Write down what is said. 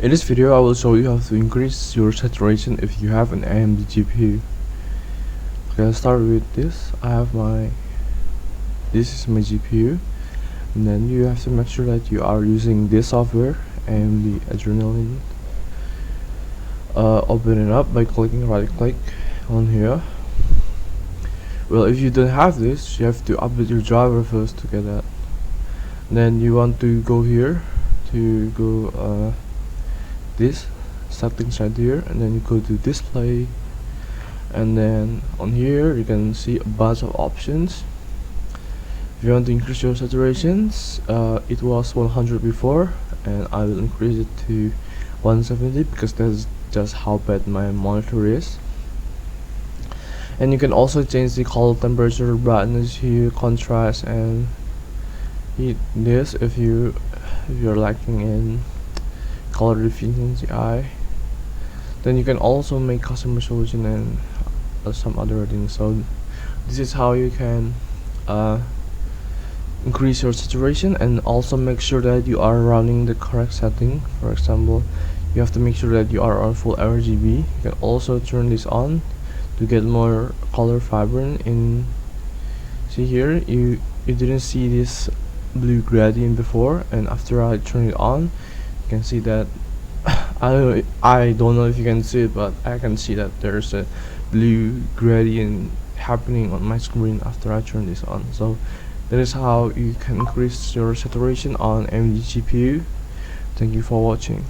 In this video, I will show you how to increase your saturation if you have an AMD GPU. Okay, I'll start with this. This is my GPU, and then you have to make sure that you are using this software, AMD Adrenaline. Open it up by clicking right click on here. Well, if you don't have this, you have to update your driver first to get that. Then you want to go here to go this settings right here, and then you go to display, and then on here you can see a bunch of options. If you want to increase your saturations, it was 100 before, and I will increase it to 170 because that's just how bad my monitor is. And you can also change the color, temperature, brightness, hue, contrast, and this if you're lacking in color efficiency eye. Then you can also make custom resolution and some other things. So this is how you can increase your saturation, and also make sure that you are running the correct setting. For example, you have to make sure that you are on full RGB. You can also turn this on to get more color vibrant. In see here, you didn't see this blue gradient before, and after I turn it on, you can see that I don't know if you can see it, but I can see that there's a blue gradient happening on my screen after I turn this on. So that is how you can increase your saturation on AMD GPU. Thank you for watching.